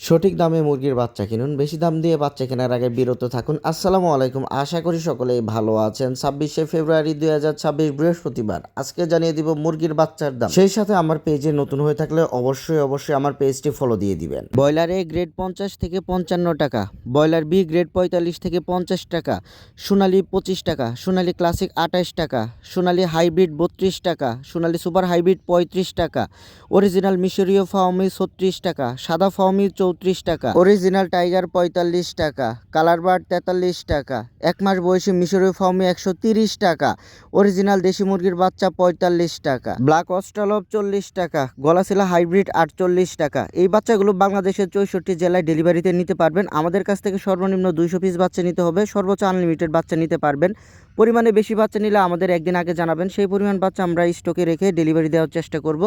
সঠিক দামে মুরগির বাচ্চা কিনুন, বেশি দাম দিয়ে বাচ্চা কেনার আগে বিরত থাকুন। আসসালামু আলাইকুম, আশা করি সকলেই ভালো আছেন। 26শে ফেব্রুয়ারি 2026 বৃহস্পতিবার। আজকে জানিয়ে দিব মুরগির বাচ্চার দাম। সেই সাথে আমার পেজে নতুন হয়ে থাকলে অবশ্যই আমার পেজটি ফলো দিয়ে দিবেন। ব্রয়লার এ গ্রেড 50 থেকে 55 টাকা, ব্রয়লার বি গ্রেড 45 থেকে 50 টাকা, সোনালী 25 টাকা, সোনালী ক্লাসিক 28 টাকা, সোনালী হাইব্রিড 32 টাকা, সোনালী সুপার হাইব্রিড 35 টাকা, অরিজিনাল মিশরীয় ফাউমি 36 টাকা, সাদা ফাউমি 34 টাকা, অরিজিনাল টাইগার 45 টাকা, কালার বার্ড 43 টাকা, এক মাস বয়সী মিশরীয় ফাউমি 130 টাকা, অরিজিনাল দেশি মুরগির বাচ্চা 45 টাকা, ব্ল্যাক অস্ট্রালব 40 টাকা, গলাশিলা হাইব্রিড 48 টাকা। এই বাচ্চাগুলো বাংলাদেশের 64 জেলায় ডেলিভারিতে নিতে পারবেন। আমাদের কাছ থেকে সর্বনিম্ন 200 পিস বাচ্চা নিতে হবে, সর্বোচ্চ আনলিমিটেড বাচ্চা নিতে পারবেন। পরিমাণে বেশি বাচ্চা নিলে আমাদের একদিন আগে জানাবেন, সেই পরিমাণ বাচ্চা আমরা স্টকে রেখে ডেলিভারি দেওয়ার চেষ্টা করব।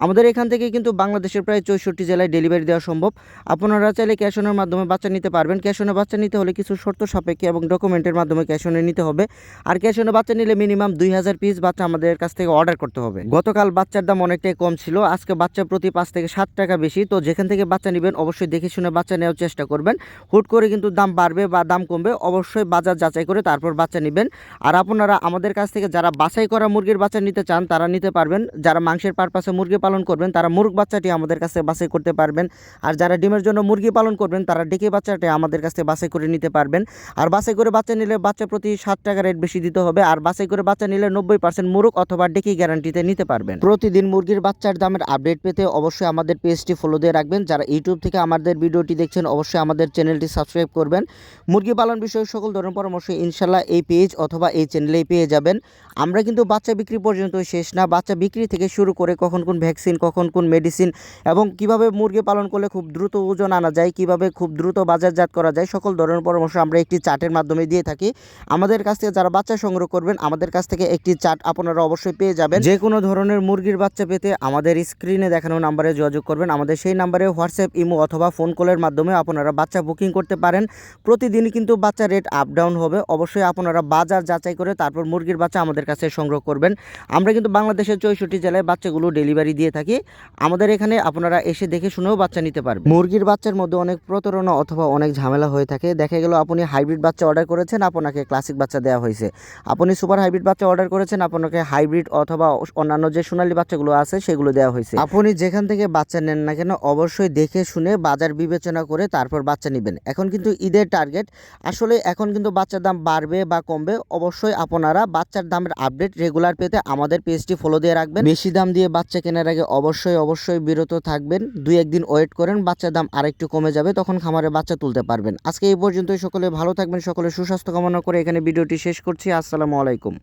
আমাদের এখান থেকে কিন্তু বাংলাদেশের প্রায় 64 জেলায় ডেলিভারি দেওয়া সম্ভব। আপনারা চাইলে ক্যাশ অনের মাধ্যমে বাচ্চা নিতে পারবেন। ক্যাশ অনে বাচ্চা নিতে হলে কিছু শর্ত সাপেক্ষে এবং ডকুমেন্টের মাধ্যমে ক্যাশ অনে নিতে হবে। আর ক্যাশ অনে বাচ্চা নিলে মিনিমাম 2000 পিস বাচ্চা আমাদের কাছ থেকে অর্ডার করতে হবে। গতকাল বাচ্চার দাম অনেকটাই কম ছিল, আজকে বাচ্চা প্রতি 5 থেকে 7 টাকা বেশি। তো যেখান থেকে বাচ্চা নেবেন অবশ্যই দেখে শুনে বাচ্চা নেওয়ার চেষ্টা করবেন। হুট করে কিন্তু দাম বাড়বে বা দাম কমবে, অবশ্যই বাজার যাচাই করে তারপর বাচ্চা নেবেন। আর আপনারা আমাদের কাছ থেকে যারা বাছাই করা মুরগির বাচ্চা নিতে চান তারা নিতে পারবেন। যারা মাংসের পারপাসে মুরগি পালন করবেন তারা মুরগ বাচ্চাটি আমাদের কাছে বাছাই করতে পারবেন। আর যারা ডিমের জন্য মুরগি পালন করবেন তারা ডেকে বাচ্চাটি আমাদের কাছে বাছাই করে নিতে পারবেন। আর বাছাই করে বাচ্চা নিলে বাচ্চা প্রতি 7 টাকা রেট বেশি দিতে হবে। আর বাছাই করে বাচ্চা নিলে 90% মুরগ অথবা ডেকি গ্যারান্টিতে নিতে পারবেন। প্রতিদিন মুরগির বাচ্চার দামের আপডেট পেতে অবশ্যই আমাদের পেজটি ফলো দিয়ে রাখবেন। যারা ইউটিউব থেকে আমাদের ভিডিওটি দেখছেন অবশ্যই আমাদের চ্যানেলটি সাবস্ক্রাইব করবেন। মুরগি পালন বিষয়ে সকল ধরনের পরামর্শ ইনশাল্লাহ এই পেজ অথবা এই চ্যানেলেই পেয়ে যাবেন। আমরা কিন্তু বাচ্চা বিক্রি পর্যন্ত শেষ না, বাচ্চা বিক্রি থেকে শুরু করে কখন কোন ভ্যাকসিন, কখন কোন মেডিসিন এবং কিভাবে মুরগি পালন করলে খুব দ্রুত ওজন আনা যায়, কিভাবে খুব দ্রুত বাজারজাত করা যায়, সকল ধরনের পরামর্শ আমরা একটি চার্টের মাধ্যমে দিয়ে থাকি। আমাদের কাছ থেকে যারা বাচ্চা সংগ্রহ করবেন আমাদের কাছ থেকে একটি চার্ট আপনারা অবশ্যই পেয়ে যাবেন। যে কোনো ধরনের মুরগির বাচ্চা পেতে আমাদের স্ক্রিনে দেখানো নাম্বারে যোগাযোগ করবেন। আমাদের সেই নাম্বারে হোয়াটসঅ্যাপ, ইমো অথবা ফোন কলের মাধ্যমে আপনারা বাচ্চা বুকিং করতে পারেন। প্রতিদিনই কিন্তু বাচ্চা রেট আপ ডাউন হবে, অবশ্যই আপনারা বাজার যাচাই করে তারপর মুরগির বাচ্চা আমাদের কাছে সংগ্রহ করবেন। আমরা কিন্তু বাংলাদেশের 64 জেলায় বাচ্চাগুলো ডেলিভারি দিয়ে থাকি। আমাদের এখানে আপনারা এসে দেখে শুনেও বাচ্চা নিতে পারবেন। মুরগির বাচ্চার মধ্যে অনেক প্রতারণা অথবা অনেক ঝামেলা হয়ে থাকে। দেখা গেল আপনি হাইব্রিড বাচ্চা অর্ডার করেছেন, আপনাকে ক্লাসিক বাচ্চা দেওয়া হয়েছে। আপনি সুপার হাইব্রিড বাচ্চা অর্ডার করেছেন, আপনাকে হাইব্রিড অথবা অন্যান্য যে সোনালী বাচ্চাগুলো আছে সেগুলো দেওয়া হয়েছে। আপনি যেখান থেকে বাচ্চা নেন না কেন অবশ্যই দেখে শুনে বাজার বিবেচনা করে তারপর বাচ্চা নেবেন। এখন কিন্তু ঈদের টার্গেট, আসলে এখন কিন্তু বাচ্চার দাম বাড়বে বা কমবে। অবশ্যই আপনারা বাচ্চার দামের আপডেট রেগুলার পেতে আমাদের পেজটি ফলো দিয়ে রাখবেন। বেশি দাম দিয়ে বাচ্চা কেনার আগে অবশ্যই বিরত থাকবেন। 2-1 দিন ওয়েট করেন, বাচ্চার দাম আরেকটু কমে যাবে, তখন খামারে বাচ্চা তুলতে পারবেন। আজকে এই পর্যন্তই, সকলে ভালো থাকবেন, সকলে সুস্বাস্থ্য কামনা করে এখানে ভিডিওটি শেষ করছি। আসসালামু আলাইকুম।